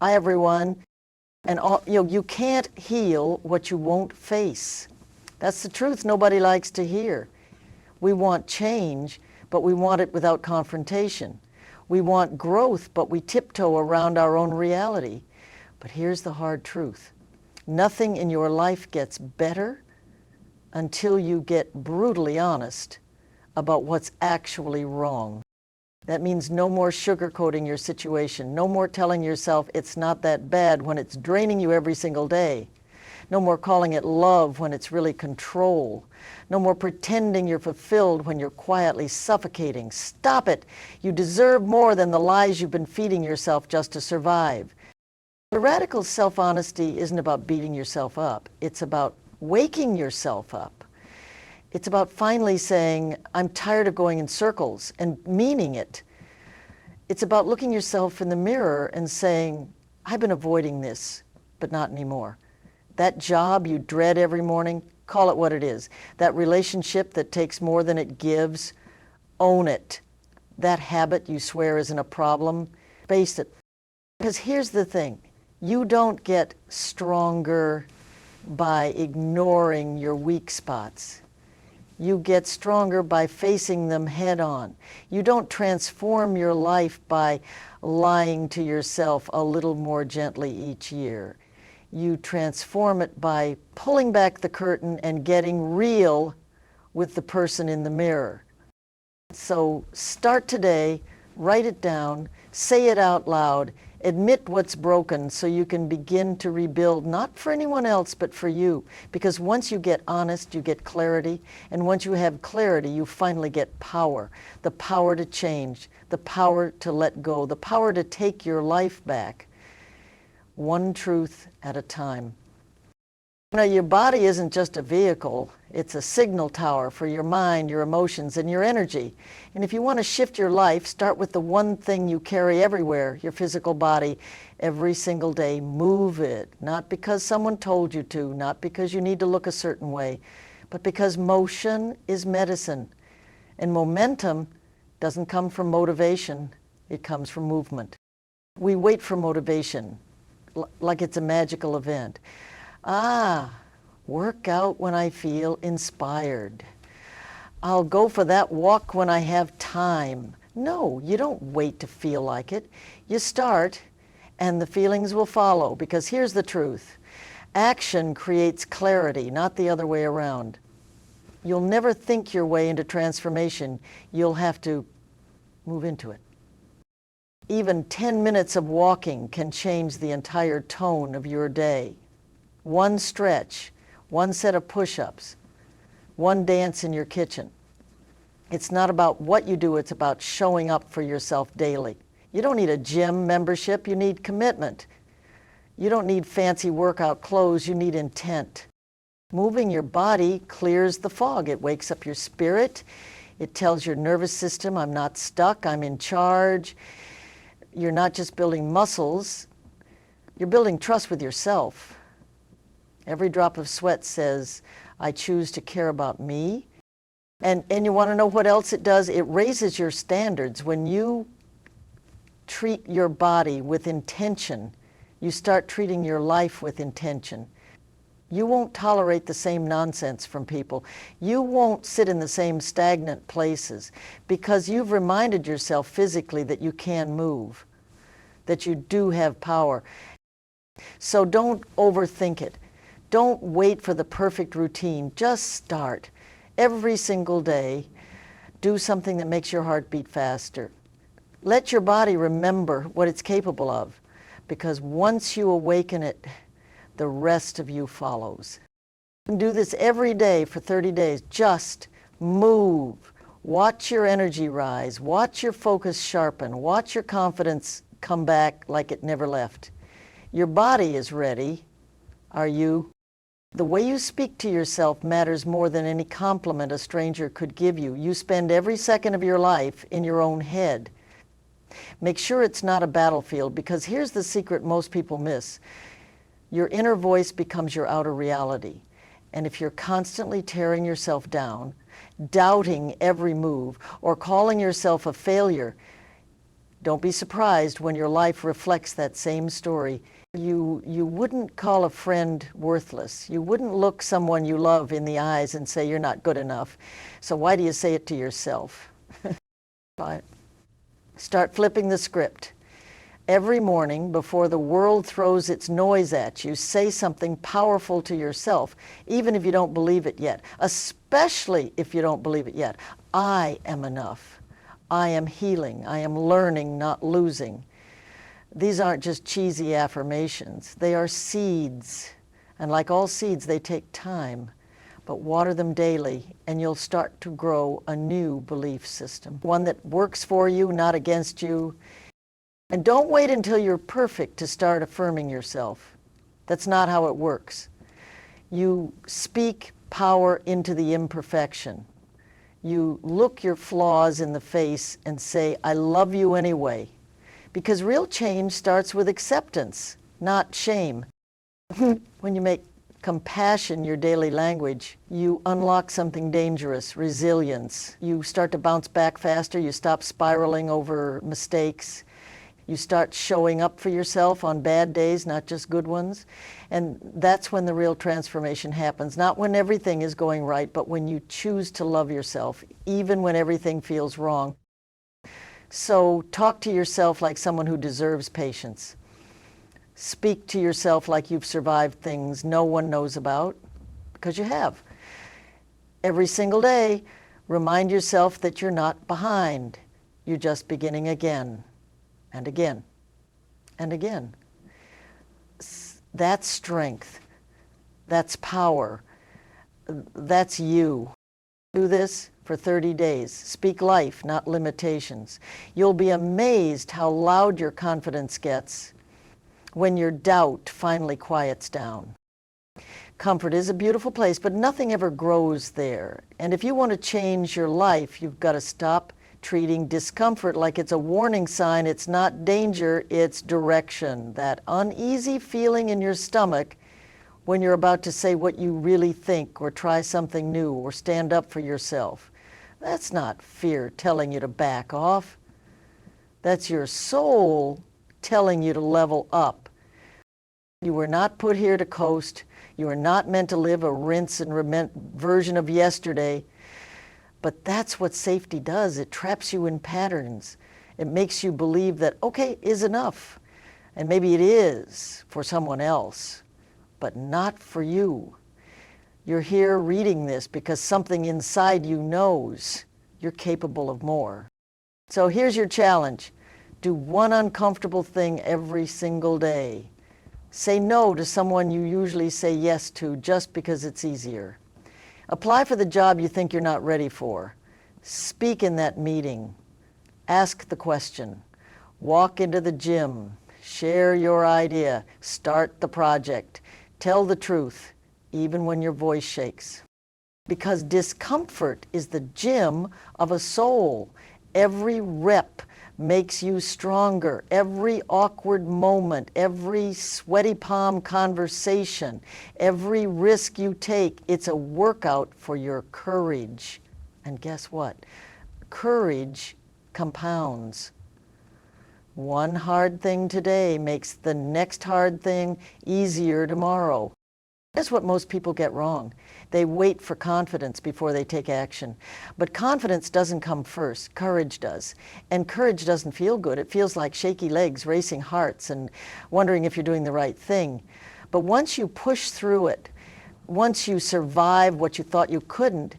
Hi, everyone. And you can't heal what you won't face. That's the truth nobody likes to hear. We want change, but we want it without confrontation. We want growth, but we tiptoe around our own reality. But here's the hard truth. Nothing in your life gets better until you get brutally honest about what's actually wrong. That means no more sugarcoating your situation, no more telling yourself it's not that bad when it's draining you every single day. No more calling it love when it's really control. No more pretending you're fulfilled when you're quietly suffocating. Stop it. You deserve more than the lies you've been feeding yourself just to survive. The radical self-honesty isn't about beating yourself up. It's about waking yourself up. It's about finally saying, I'm tired of going in circles, and meaning it. It's about looking yourself in the mirror and saying, I've been avoiding this, but not anymore. That job you dread every morning, call it what it is. That relationship that takes more than it gives, own it. That habit you swear isn't a problem, face it. Because here's the thing, you don't get stronger by ignoring your weak spots. You get stronger by facing them head on. You don't transform your life by lying to yourself a little more gently each year. You transform it by pulling back the curtain and getting real with the person in the mirror. So start today, write it down, say it out loud, admit what's broken so you can begin to rebuild, not for anyone else, but for you. Because once you get honest, you get clarity. And once you have clarity, you finally get power. The power to change, the power to let go, the power to take your life back. One truth at a time. You know, your body isn't just a vehicle, it's a signal tower for your mind, your emotions, and your energy. And if you want to shift your life, start with the one thing you carry everywhere, your physical body, every single day. Move it, not because someone told you to, not because you need to look a certain way, but because motion is medicine. And momentum doesn't come from motivation, it comes from movement. We wait for motivation, like it's a magical event. Work out when I feel inspired. I'll go for that walk when I have time. No, you don't wait to feel like it. You start, and the feelings will follow, because here's the truth. Action creates clarity, not the other way around. You'll never think your way into transformation. You'll have to move into it. Even 10 minutes of walking can change the entire tone of your day. One stretch, one set of push-ups, one dance in your kitchen. It's not about what you do, it's about showing up for yourself daily. You don't need a gym membership, you need commitment. You don't need fancy workout clothes, you need intent. Moving your body clears the fog. It wakes up your spirit. It tells your nervous system, I'm not stuck, I'm in charge. You're not just building muscles, you're building trust with yourself. Every drop of sweat says, I choose to care about me. And you want to know what else it does? It raises your standards. When you treat your body with intention, you start treating your life with intention. You won't tolerate the same nonsense from people. You won't sit in the same stagnant places because you've reminded yourself physically that you can move, that you do have power. So don't overthink it. Don't wait for the perfect routine. Just start. Every single day, do something that makes your heart beat faster. Let your body remember what it's capable of, because once you awaken it, the rest of you follows. You can do this every day for 30 days. Just move. Watch your energy rise. Watch your focus sharpen. Watch your confidence come back like it never left. Your body is ready. Are you? The way you speak to yourself matters more than any compliment a stranger could give you. You spend every second of your life in your own head. Make sure it's not a battlefield, because here's the secret most people miss. Your inner voice becomes your outer reality. And if you're constantly tearing yourself down, doubting every move, or calling yourself a failure, Don't be surprised when your life reflects that same story. You wouldn't call a friend worthless. You wouldn't look someone you love in the eyes and say you're not good enough. So why do you say it to yourself? Start flipping the script. Every morning before the world throws its noise at you, say something powerful to yourself, even if you don't believe it yet, especially if you don't believe it yet. I am enough. I am healing. I am learning, not losing. These aren't just cheesy affirmations. They are seeds. And like all seeds, they take time. But water them daily, and you'll start to grow a new belief system. One that works for you, not against you. And don't wait until you're perfect to start affirming yourself. That's not how it works. You speak power into the imperfection. You look your flaws in the face and say, I love you anyway. Because real change starts with acceptance, not shame. When you make compassion your daily language, you unlock something dangerous, resilience. You start to bounce back faster. You stop spiraling over mistakes. You start showing up for yourself on bad days, not just good ones. And that's when the real transformation happens. Not when everything is going right, but when you choose to love yourself, even when everything feels wrong. So talk to yourself like someone who deserves patience. Speak to yourself like you've survived things no one knows about, because you have. Every single day, remind yourself that you're not behind. You're just beginning again. And again, and again. That's strength. That's power. That's you. Do this for 30 days. Speak life, not limitations. You'll be amazed how loud your confidence gets when your doubt finally quiets down. Comfort is a beautiful place, but nothing ever grows there. And if you want to change your life, you've got to stop treating discomfort like it's a warning sign. It's not danger, it's direction. That uneasy feeling in your stomach when you're about to say what you really think or try something new or stand up for yourself. That's not fear telling you to back off. That's your soul telling you to level up. You were not put here to coast. You are not meant to live a rinse and repeat version of yesterday. But that's what safety does. It traps you in patterns. It makes you believe that, okay, is enough. And maybe it is for someone else, but not for you. You're here reading this because something inside you knows you're capable of more. So here's your challenge. Do one uncomfortable thing every single day. Say no to someone you usually say yes to just because it's easier. Apply for the job you think you're not ready for. Speak in that meeting. Ask the question. Walk into the gym. Share your idea. Start the project. Tell the truth, even when your voice shakes. Because discomfort is the gym of a soul. Every rep makes you stronger. Every awkward moment, every sweaty palm conversation, every risk you take, it's a workout for your courage. And guess what? Courage compounds. One hard thing today makes the next hard thing easier tomorrow. That's what most people get wrong. They wait for confidence before they take action. But confidence doesn't come first, courage does. And courage doesn't feel good. It feels like shaky legs, racing hearts, and wondering if you're doing the right thing. But once you push through it, once you survive what you thought you couldn't,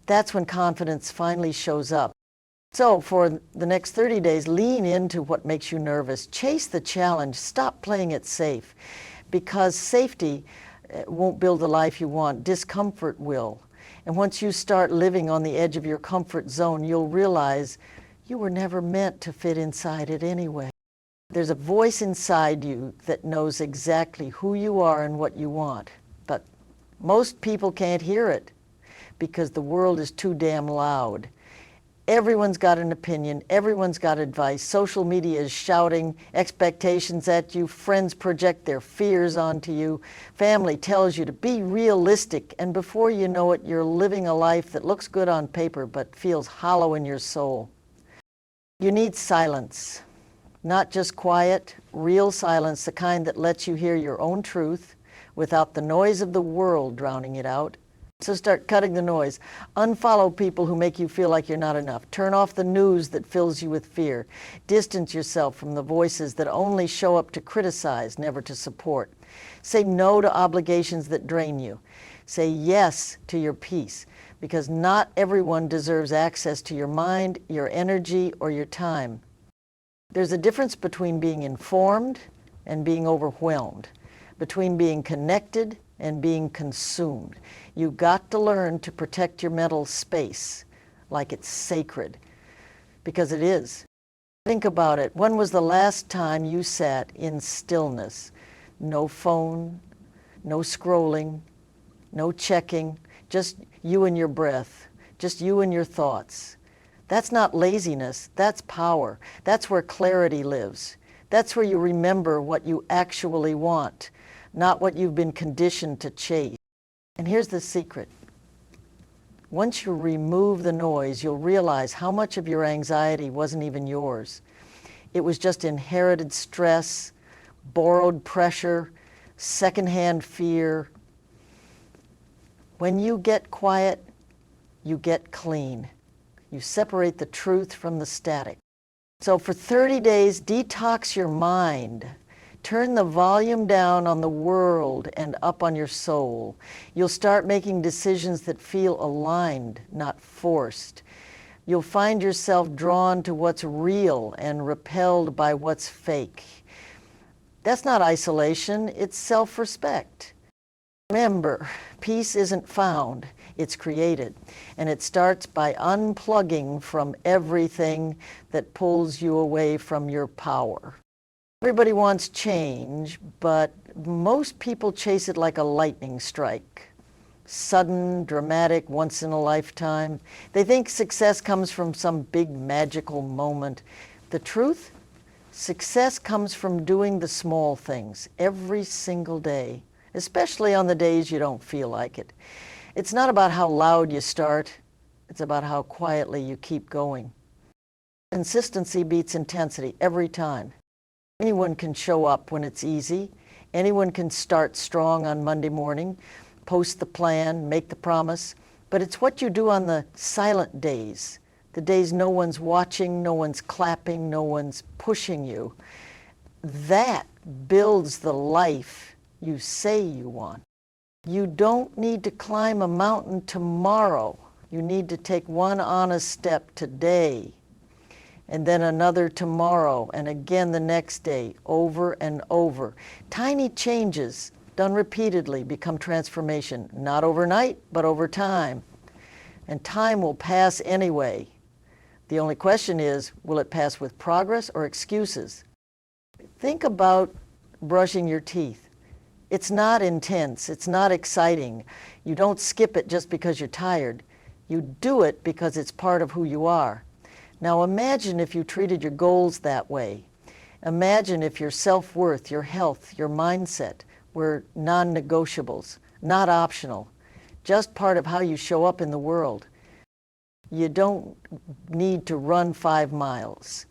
that's when confidence finally shows up. So for the next 30 days, lean into what makes you nervous. Chase the challenge. Stop playing it safe. Because safety won't build the life you want. Discomfort will. And once you start living on the edge of your comfort zone, you'll realize you were never meant to fit inside it anyway. There's a voice inside you that knows exactly who you are and what you want. But most people can't hear it because the world is too damn loud. Everyone's got an opinion. Everyone's got advice. Social media is shouting expectations at you. Friends project their fears onto you. Family tells you to be realistic. And before you know it, you're living a life that looks good on paper but feels hollow in your soul. You need silence, not just quiet, real silence, the kind that lets you hear your own truth without the noise of the world drowning it out. So start cutting the noise. Unfollow people who make you feel like you're not enough. Turn off the news that fills you with fear. Distance yourself from the voices that only show up to criticize, never to support. Say no to obligations that drain you. Say yes to your peace, because not everyone deserves access to your mind, your energy, or your time. There's a difference between being informed and being overwhelmed, between being connected and being consumed. You've got to learn to protect your mental space like it's sacred, because it is. Think about it. When was the last time you sat in stillness? No phone, no scrolling, no checking, just you and your breath, just you and your thoughts. That's not laziness, that's power. That's where clarity lives. That's where you remember what you actually want, not what you've been conditioned to chase. And here's the secret. Once you remove the noise, you'll realize how much of your anxiety wasn't even yours. It was just inherited stress, borrowed pressure, secondhand fear. When you get quiet, you get clean. You separate the truth from the static. So for 30 days, detox your mind. Turn the volume down on the world and up on your soul. You'll start making decisions that feel aligned, not forced. You'll find yourself drawn to what's real and repelled by what's fake. That's not isolation, it's self-respect. Remember, peace isn't found, it's created. And it starts by unplugging from everything that pulls you away from your power. Everybody wants change, but most people chase it like a lightning strike. Sudden, dramatic, once in a lifetime. They think success comes from some big magical moment. The truth? Success comes from doing the small things every single day, especially on the days you don't feel like it. It's not about how loud you start, it's about how quietly you keep going. Consistency beats intensity every time. Anyone can show up when it's easy. Anyone can start strong on Monday morning, post the plan, make the promise. But it's what you do on the silent days, the days no one's watching, no one's clapping, no one's pushing you. That builds the life you say you want. You don't need to climb a mountain tomorrow. You need to take one honest step today, and then another tomorrow, and again the next day, over and over. Tiny changes done repeatedly become transformation, not overnight, but over time. And time will pass anyway. The only question is, will it pass with progress or excuses? Think about brushing your teeth. It's not intense, it's not exciting. You don't skip it just because you're tired. You do it because it's part of who you are. Now imagine if you treated your goals that way. Imagine if your self-worth, your health, your mindset were non-negotiables, not optional, just part of how you show up in the world. You don't need to run 5 miles.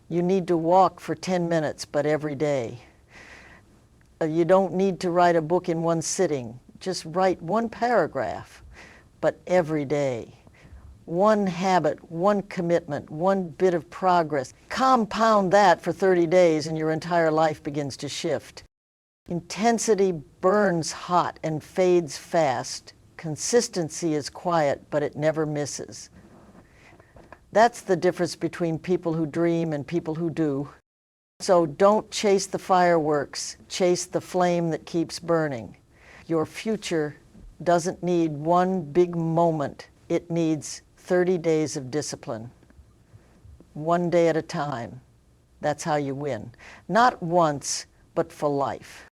You need to walk for 10 minutes, but every day. You don't need to write a book in one sitting. Just write one paragraph, but every day. One habit, one commitment, one bit of progress. Compound that for 30 days and your entire life begins to shift. Intensity burns hot and fades fast. Consistency is quiet, but it never misses. That's the difference between people who dream and people who do. So don't chase the fireworks, chase the flame that keeps burning. Your future doesn't need one big moment. It needs 30 days of discipline, one day at a time. That's how you win. Not once, but for life.